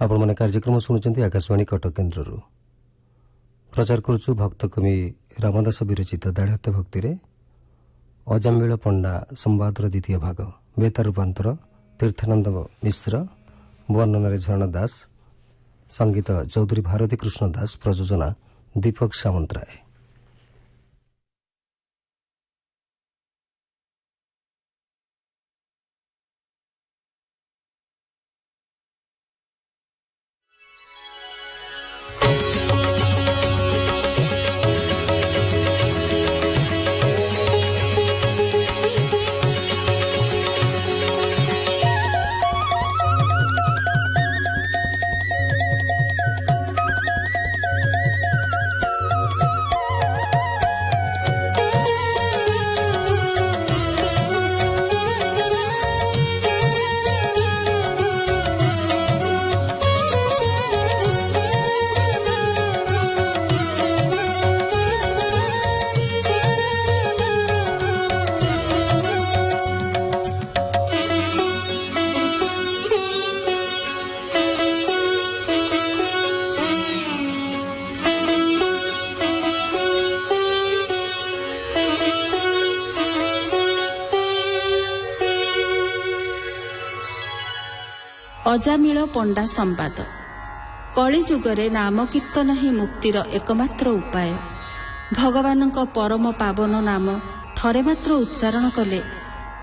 आपण मैंने कार्यक्रम शुणुंट आकाशवाणी कटक केन्द्र प्रचार करुचु भक्त कवि रामदास विरचित दाढ़ भक्ति अजामिल पंडा संवाद द्वितीय भाग बेता रूपांतर तीर्थानंद मिश्र वर्णन झरण दास संगीत चौधरी भारती कृष्ण दास प्रयोजना दीपक सामंतराय। अजामिल पंडा संवाद। कलिजुगरे नाम कीर्तन ही मुक्तिर एकमात्र उपाय। भगवान परम पावन नाम थरे मात्र उच्चारण कले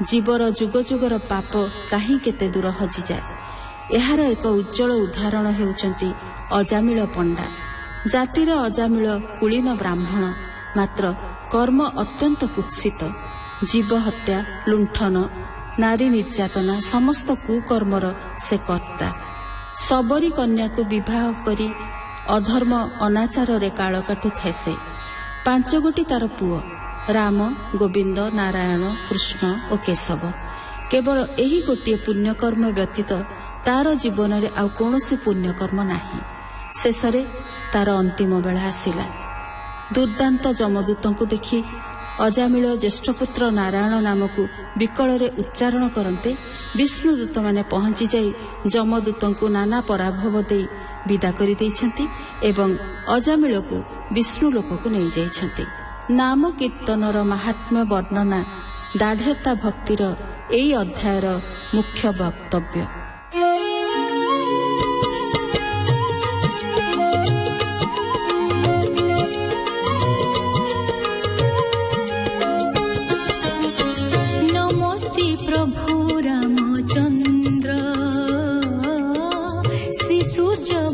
जीवर जुग जुगर पाप कहीं केते दूर हजि जाए। यार एक उज्जवल उदाहरण हेउचंती अजामिल पंडा। जातिर अजामिल कुलीन ब्राह्मण, मात्र कर्म अत्यंत कुत्सित। जीव हत्या, लुंठन, नारी निर्यातना समस्त कुकर्मर से कर्ता। सबरी कन्या को विवाह करी अधर्म अनाचार रे काल काटुଥାଏ से। 5 गोटी तार पुओ राम, गोविंद, नारायण, कृष्ण और केशव। केवल यही गोटे पुण्यकर्म व्यतीत तार जीवन में आउ कौनसी पुण्यकर्म नाही। शेषरे तार अंतिम बेला आसिला। दुर्दांत जमदूत को देखी अजामिल ज्येष्ठपुत्र नारायण नाम को विकल उच्चारण करते विष्णुदूत माने पहुंची जाई जमदूत को नाना पराभव दे विदा करि दैछंती एवं अजामिल को विष्णु लोक को नहीं जाइछंती। नाम कीर्तनर महात्म्य वर्णना दाढ़ता भक्तिर एई अध्यायर मुख्य वक्तव्य।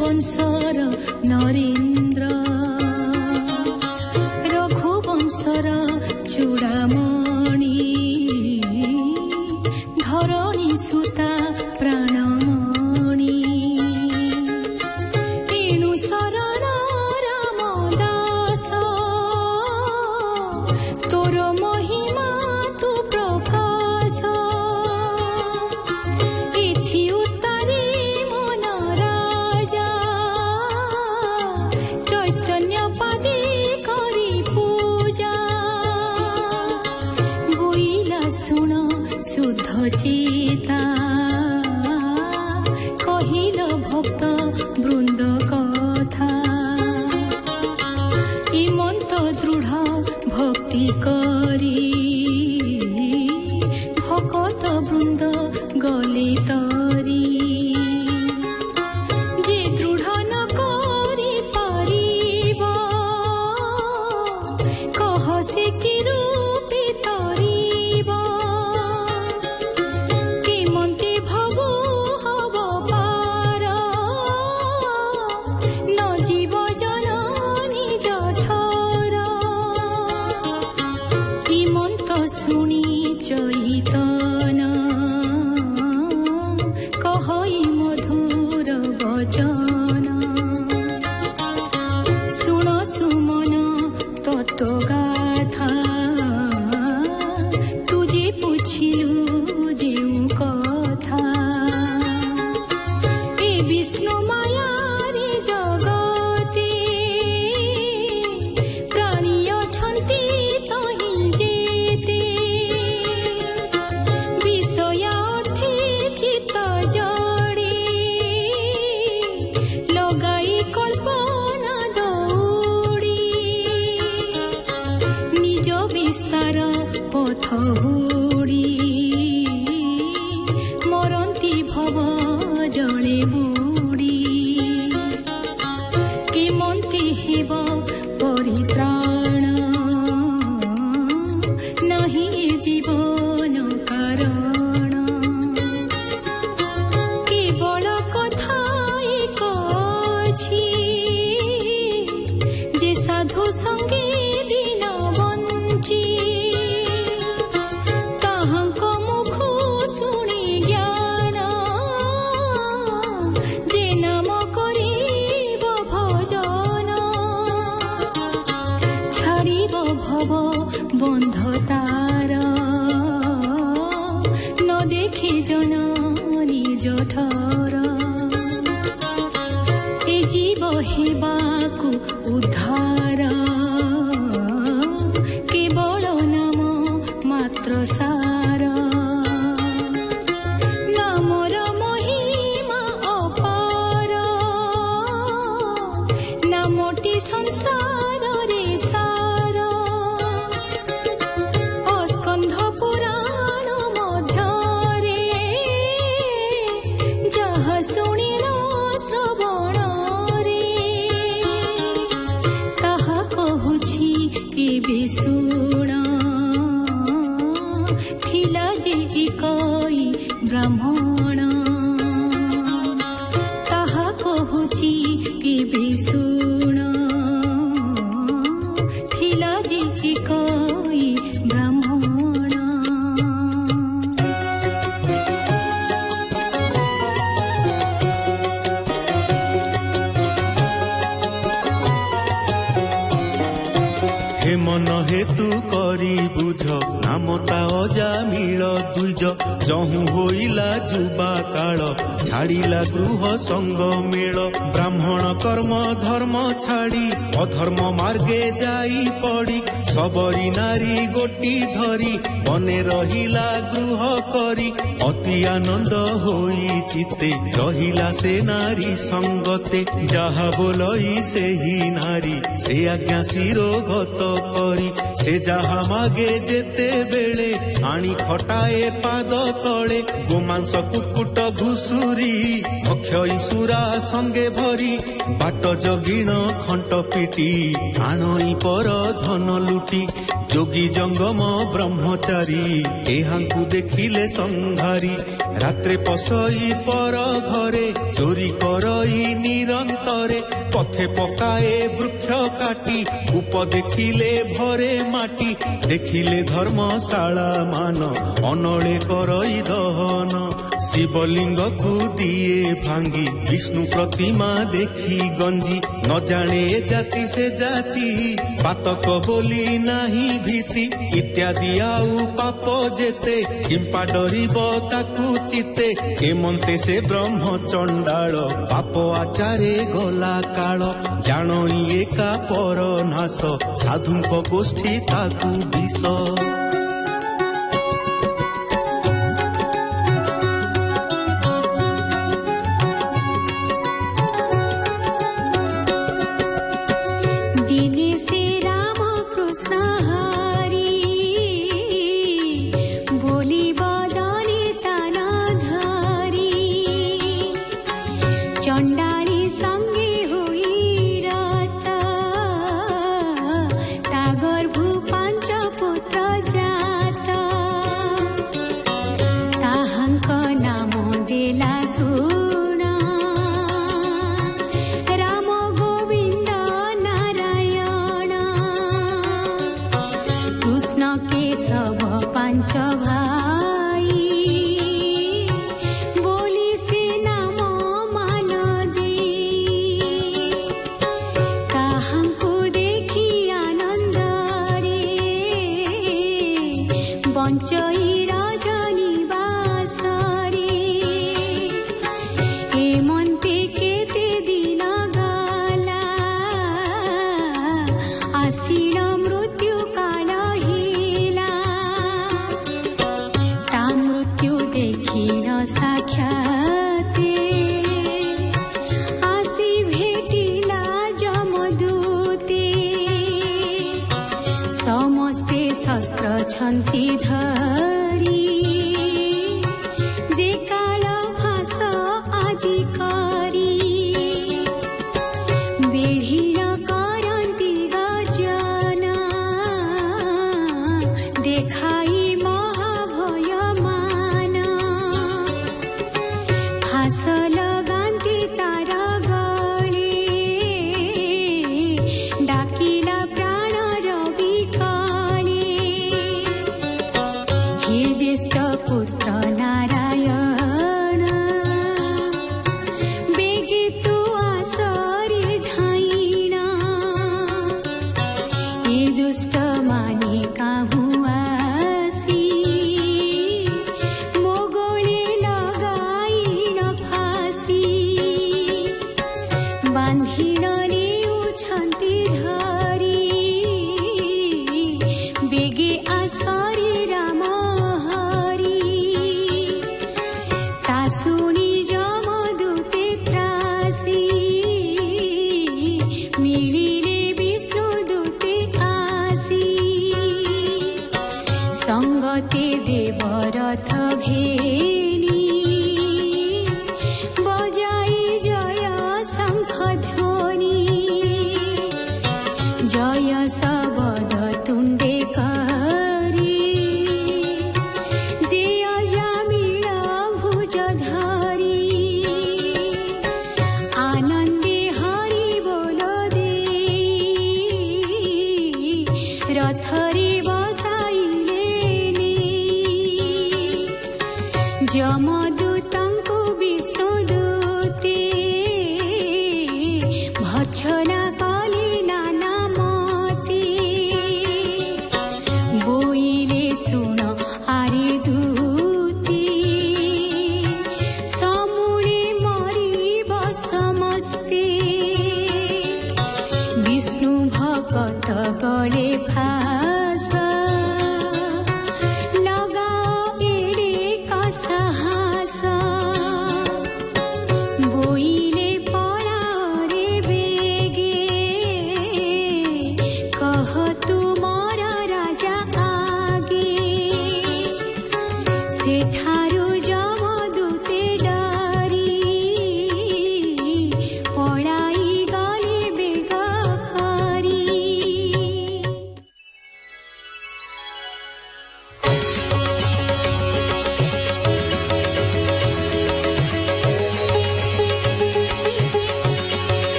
वंशर नरेन्द्र रघुवंशर चूड़ामणि धरणी सुता प्राणमणि एणु शरण रामदास तोर महिमा तु प्रकाश एथि उतारी मन राजा चैतन्य पादी करी पूजा बोइला सुन शुद्ध चेता कहिल भक्त वृंद कथा इमंत दृढ़ भक्ति करी भक्त वृंद गले तरी जे दृढ़ न करी पारिब कह से कि रूपी तरिब केमंती भवु हब पार न जीव जननी जठर इमंत शुणी चैतन कहई मधुर वचन शुण सुमन तत्व गाथा तुझे पुछिलु जेउ कथा ए विष्णु मायारी जगती प्राणी अछंती तहि जेती विषयार्थी चित्त जड़ी ହୁଡ଼ି ମରନ୍ତି ଭବ ଜଳେ ବୁଡ଼ି କେମନ୍ତି ହେବ ପରିତ୍ରାଣ ନାହିଁ ଜୀବନ କାରଣ କେବଳ କଥାଇ କଛି ଯେ ସାଧୁ ସଙ୍ଗେ ଦିନ ବଞ୍ଚି ତାହାଙ୍କ ମୁଖ ଶୁଣି ଜ୍ଞାନ ଯେ ନାମ କରିବ ଭଜନ ଛାଡ଼ିବ ଭବ ବନ୍ଧ ତାର ନ ଦେଖେ ଜନ ନିଜ ଠର ଏ ଜୀବ ହେବାକୁ ଉଦ୍ଧାର କେବଳ ନାମ ମାତ୍ର ସାର ନାମର ମହିମା ଅପାର ନାମଟି ସଂସାରରେ ସାର ଅସ୍କନ୍ଧ ପୁରାଣ ମଧ୍ୟରେ ଯାହା ଶୁଣିଲ ଶ୍ରବଣରେ ତାହା କହୁଛି ଏବେ ଶୁଣ ଥିଲା ଯେ ଏକଇ ବ୍ରାହ୍ମଣ ତାହା କହୁଛି ଏବେ ଶୁଣ ଥିଲା ଯେ ଏକଇ ବ୍ରାହ୍ମଣ हे मन हेतु करी बुझ नाम ता अजामिल द्विज जहु होइला जुबा काल छाड़िला गृह संग मेल ब्राह्मण कर्म धर्म छाड़ी अधर्म मार्गे जाई पड़ी सबरी नारी गोटी धरी बने रहिला गृह करी अति आनंद होई चिते रहिला से नारी संगते जहा बोलई से ही नारी से आज्ञा शिरोगत करी से जहा मागे जेते बेले आनी खटाए पाद तले गोमांस कुकुट घुसुरी अक्षय सुरा संगे भरी बाट जगिण खंट पिटी आणई पर धन लुटी जोगी जंगम ब्रह्मचारी एहांकु देखिले संघारी रात्रे पसई पर घरे चोरी करई निरंतरे पथे पकाए वृक्ष काटी उप देखिले भरे माटी देखिले धर्मशाला मान अनळे करई दहन शिवलिंग को दिए भांगी विष्णु प्रतिमा देखी गंजी न जाने जाति से जाति पातक बोली नाही भीति इत्यादि आउ पाप जेते किंपा डरिब ताकू चिते केमंते से ब्रह्म चंडाल पाप आचारे गला काल जानई एका पर नाश साधुंक गोष्ठी ताकू विष समस्ते शस्त्र छन्ति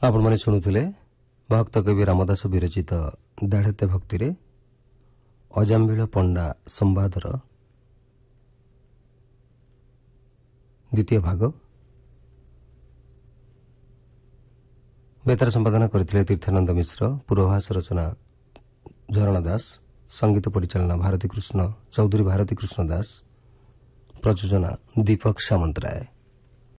ଆପଣମାନେ ଶୁଣୁଥିଲେ ଭକ୍ତ କବି ରାମଦାସ ବିରଚିତ ଦାଢ଼ତେ ଭକ୍ତିରେ ଅଜାମ୍ବିଳ ପଣ୍ଡା ସମ୍ବାଦର ଦ୍ୱିତୀୟ ଭାଗ। ବେତାର ସମ୍ପାଦନା କରିଥିଲେ ତୀର୍ଥାନନ୍ଦ ମିଶ୍ର, ପୂର୍ବଭାଷ ରଚନା ଝରଣା ଦାସ, ସଙ୍ଗୀତ ପରିଚାଳନା ଚୌଧୁରୀ ଭାରତୀ କୃଷ୍ଣ ଦାସ, ପ୍ରଯୋଜନା ଦୀପକ ସାମନ୍ତରାୟ।